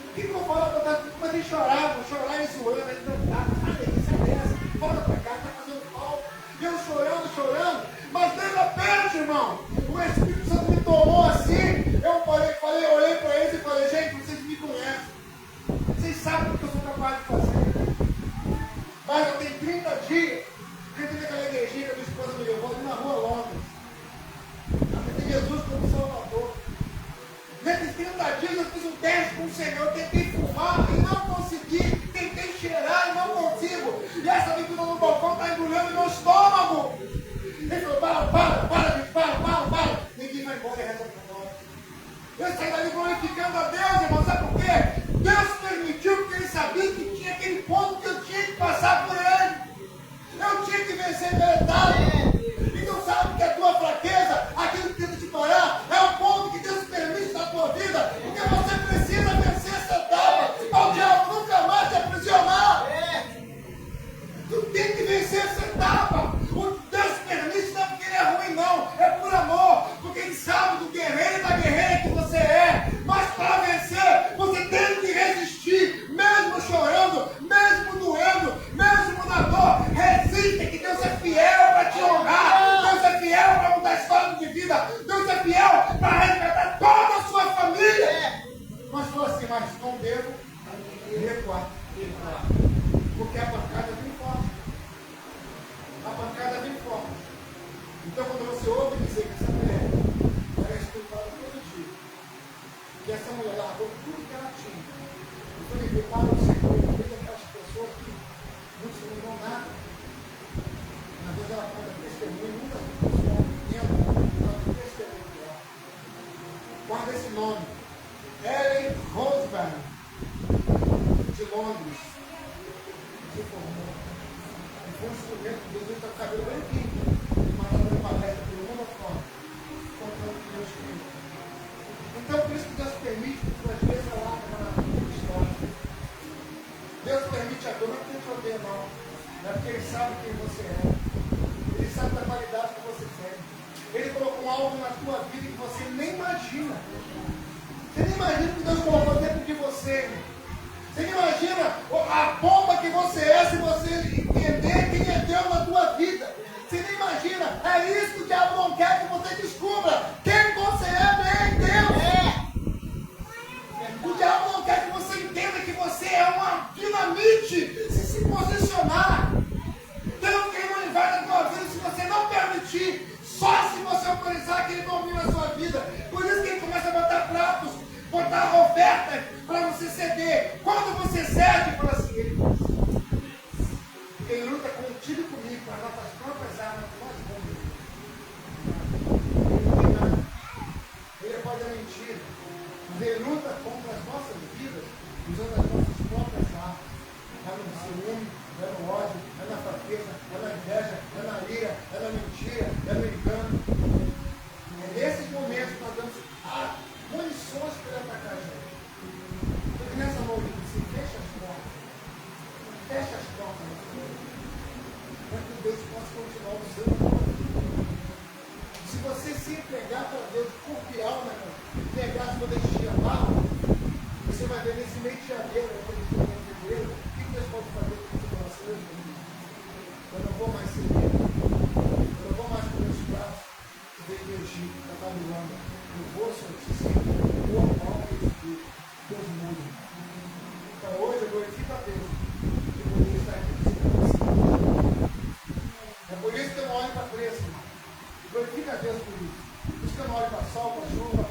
O que eu vou falar com aquela pessoa? Mas eles choravam, choravam e zoando, eles cantavam, olha isso é dessa, volta pra cá, tá fazendo mal. E eu chorando, mas de repente, irmão, o Espírito Santo me tomou assim, eu olhei pra eles e falei, gente, vocês me conhecem. Vocês sabem o que eu sou capaz de fazer. Mas eu tenho 30 dias que eu tive aquela igrejinha que a minha esposa me levou ali na rua Londres. Eu tenho Jesus como Salvador. Nesses 30 dias eu fiz um teste com o Senhor. Eu tentei fumar e não consegui. Tentei cheirar e não consigo. E essa bebida no balcão está engolindo meu estômago. Ele falou, para. Ninguém vai embora e reza para nós. Eu saí dali glorificando a Deus, irmão. Sabe por quê? Deus permitiu porque Ele sabia que tinha aquele ponto que eu tinha que passar por Ele. Eu tinha que vencer minha etapa. Então sabe que a tua fraqueza, aquilo que tenta te parar, é o ponto que Deus permite na tua vida. Porque você precisa vencer essa etapa. Para o diabo nunca mais te aprisionar. Tu tem que vencer essa etapa. O Deus permite não porque Ele é ruim, não. É por amor. Porque Ele sabe do guerreiro e da guerreira que você é. Mas para vencer, você tem que resistir. Mesmo chorando, mesmo doendo, mesmo na dor. Resista, que Deus é fiel para te honrar. Deus é fiel para mudar a história de vida. Deus é fiel para resgatar toda a sua família. Mas falou assim, mas não devo recuar. Porque a pancada vem forte. A pancada vem forte. Então quando você ouve dizer que essa mulher era estupradora todo dia, que essa mulher largou tudo que ela tinha, e foi viver para o Senhor, no meio daquelas pessoas que não se lembram nada. Às vezes ela conta testemunho, muitas pessoas entendem, ela tem testemunho dela. Guarda esse nome. Ellen Rosberg, de Londres, se formou. E foi um instrumento de Deus, está com o cabelo branquinho, mas ela deu palestra pelo mundo afora, contando o que Deus fez. Então, por isso que Deus permite que tu às vezes lá na história. Deus permite a dor, não porque Ele te odeia, não. Não é porque Ele sabe quem você é. Ele sabe da qualidade que você tem. Ele colocou algo na tua vida que você nem imagina. Você nem imagina que Deus colocou dentro de você. Você nem imagina a bomba que você é se você entender quem é Deus na tua vida. Você nem imagina. É isso que o diabo não quer que você descubra. Quem você é em Deus. O diabo não quer que você entenda que você é uma dinamite. Se posicionar. Deus que Ele não vai na tua vida se você não permitir. Só se você autorizar que Ele domine a sua vida. Por isso que Ele começa a botar pratos, botar ofertas para você ceder. Quando você cede, fala assim, Ele luta contigo e comigo, com as nossas próprias armas, nós vamos. Ele não tem nada. Ele pode mentir. Mas Ele luta contra as nossas vidas, usando as nossas próprias armas. É no ciúme, é no ódio, é na fraqueza, é na inveja, é na ira, é na mentira, é no engano. É nesses momentos que nós damos munições para atacar a gente. Porque nessa noite, você fecha as portas. Fecha as portas. Para que Deus possa continuar o seu amor. Se você se entregar para Deus, confiar alma, pegar a sua destinha lá, você vai ver nesse mês de janeiro, o que Deus pode fazer com o coração? Eu não vou mais ser medo. Eu não vou mais com meus braços que veio do Egito, da Babilônia. Eu vou, Senhor, te seguir. O amor e o Espírito. Deus muda. Então hoje eu glorifico a Deus. Que poder estar aqui com você. É por isso que eu não olho para a preço. Glorifica a Deus por isso. Por isso que eu não olho para sol, para chuva,